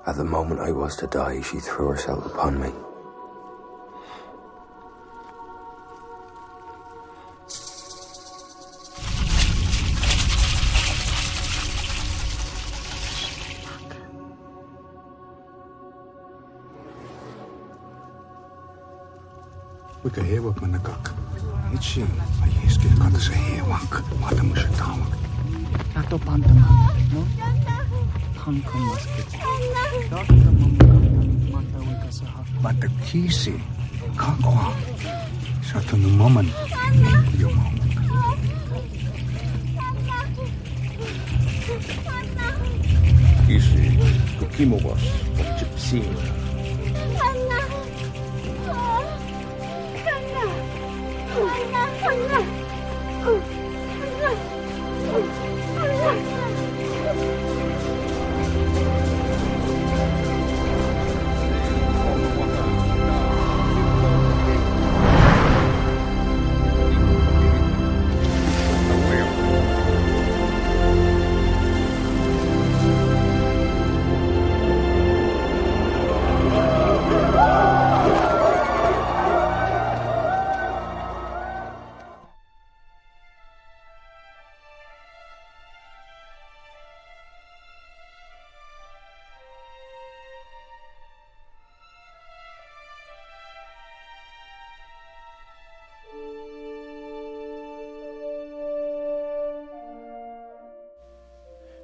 At the moment I was to die, she threw herself upon me. Kuinka hewak manakak? Itsi, aieski kata se hewak, matamusa tawak. Nato pantamak, no? Hangkang masket. Dr. Mata wika saha. Bata kisi, kakwa. Satu numaman, yumam. Kisi, kukimowas, gypsy.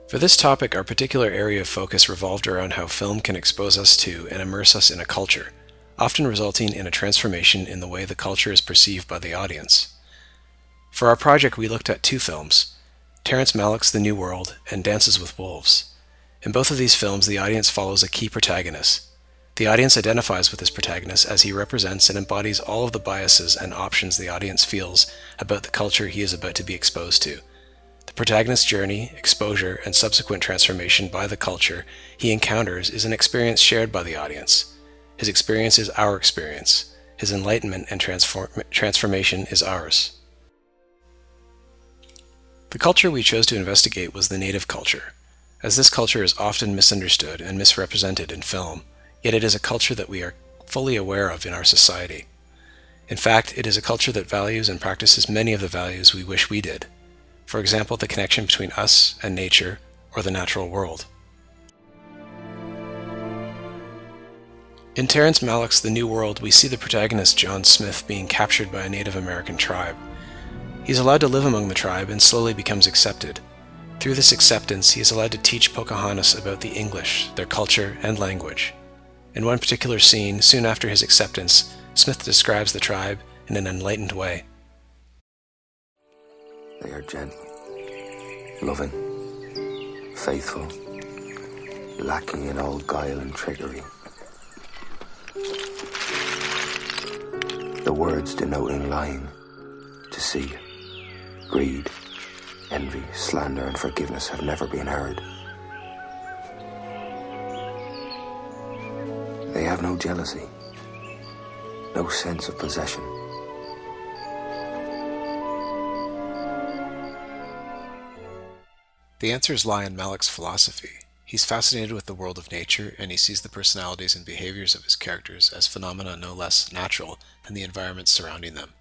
For this topic, our particular area of focus revolved around how film can expose us to and immerse us in a culture, often resulting in a transformation in the way the culture is perceived by the audience. For our project, we looked at two films, Terrence Malick's The New World and Dances with Wolves. In both of these films, the audience follows a key protagonist. The audience identifies with this protagonist as he represents and embodies all of the biases and options the audience feels about the culture he is about to be exposed to. The protagonist's journey, exposure, and subsequent transformation by the culture he encounters is an experience shared by the audience. His experience is our experience. His enlightenment and transformation is ours. The culture we chose to investigate was the native culture. As this culture is often misunderstood and misrepresented in film, yet it is a culture that we are fully aware of in our society. In fact, it is a culture that values and practices many of the values we wish we did. For example, the connection between us and nature or the natural world. In Terrence Malick's The New World, we see the protagonist John Smith being captured by a Native American tribe. He's allowed to live among the tribe and slowly becomes accepted. Through this acceptance, he is allowed to teach Pocahontas about the English, their culture, and language. In one particular scene, soon after his acceptance, Smith describes the tribe in an enlightened way. They are gentle, loving, faithful, lacking in all guile and trickery. The words denoting lying, deceit, greed, envy, slander, and forgiveness have never been heard. They have no jealousy, no sense of possession. The answers lie in Malick's philosophy. He's fascinated with the world of nature, and he sees the personalities and behaviors of his characters as phenomena no less natural than the environments surrounding them.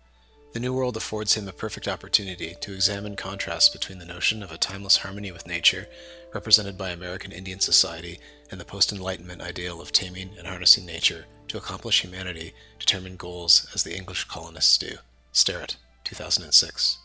The New World affords him a perfect opportunity to examine contrasts between the notion of a timeless harmony with nature, represented by American Indian society, and the post-Enlightenment ideal of taming and harnessing nature to accomplish humanity-determined goals as the English colonists do. Sterrett, 2006.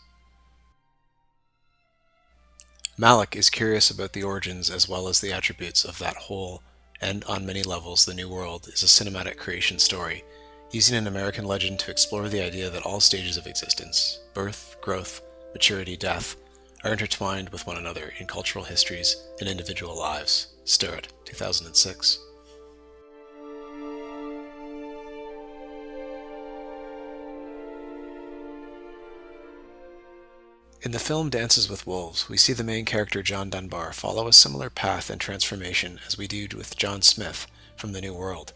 Malick is curious about the origins as well as the attributes of that whole, and on many levels, The New World is a cinematic creation story, using an American legend to explore the idea that all stages of existence, birth, growth, maturity, death, are intertwined with one another in cultural histories and individual lives. Sterrett, 2006. In the film Dances with Wolves, we see the main character John Dunbar follow a similar path and transformation as we do with John Smith from The New World.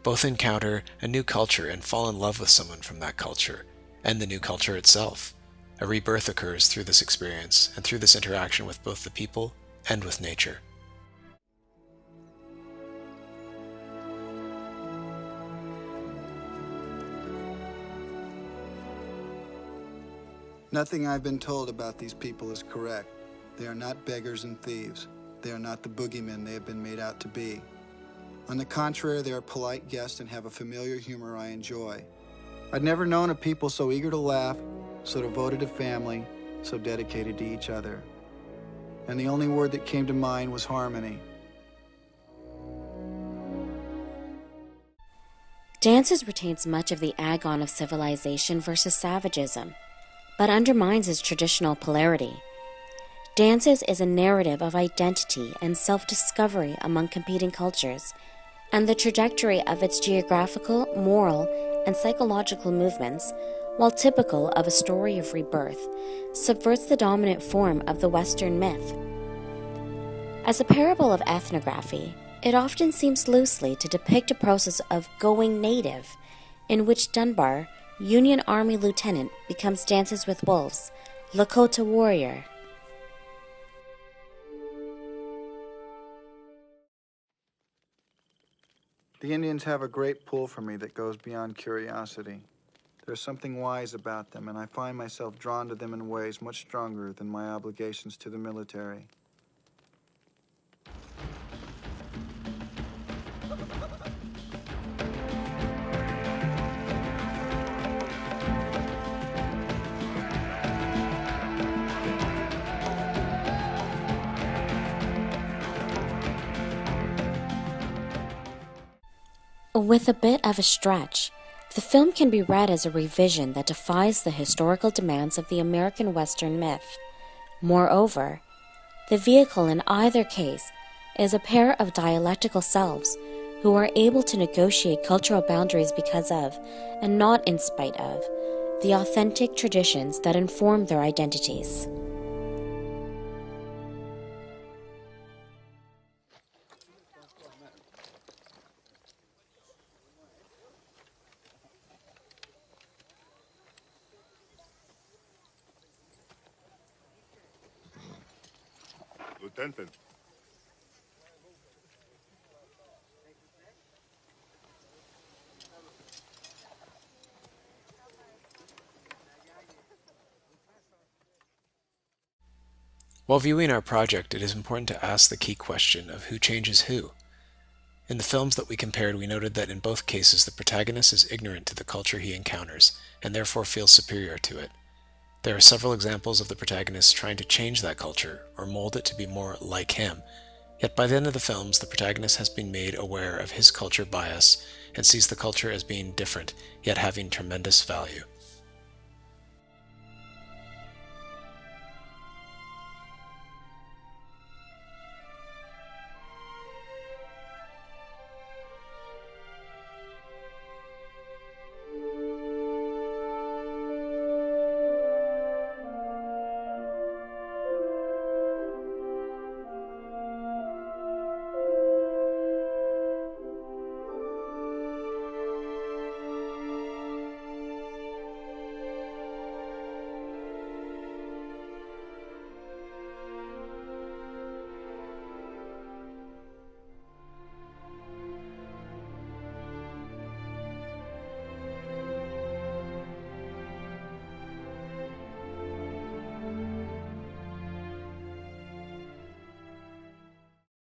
Both encounter a new culture and fall in love with someone from that culture, and the new culture itself. A rebirth occurs through this experience and through this interaction with both the people and with nature. Nothing I've been told about these people is correct. They are not beggars and thieves. They are not the boogeymen they have been made out to be. On the contrary, they are polite guests and have a familiar humor I enjoy. I'd never known a people so eager to laugh, so devoted to family, so dedicated to each other. And the only word that came to mind was harmony. Dances retains much of the agon of civilization versus savagism, but undermines its traditional polarity. Dances is a narrative of identity and self-discovery among competing cultures, and the trajectory of its geographical, moral, and psychological movements, while typical of a story of rebirth, subverts the dominant form of the Western myth. As a parable of ethnography, it often seems loosely to depict a process of going native, in which Dunbar, Union Army lieutenant, becomes Dances with Wolves, Lakota warrior. The Indians have a great pull for me that goes beyond curiosity. There's something wise about them, and I find myself drawn to them in ways much stronger than my obligations to the military. With a bit of a stretch, the film can be read as a revision that defies the historical demands of the American Western myth. Moreover, the vehicle in either case is a pair of dialectical selves who are able to negotiate cultural boundaries because of, and not in spite of, the authentic traditions that inform their identities. Lieutenant. While viewing our project, it is important to ask the key question of who changes who. In the films that we compared, we noted that in both cases the protagonist is ignorant to the culture he encounters, and therefore feels superior to it. There are several examples of the protagonist trying to change that culture, or mold it to be more like him, yet by the end of the films, the protagonist has been made aware of his culture bias, and sees the culture as being different, yet having tremendous value.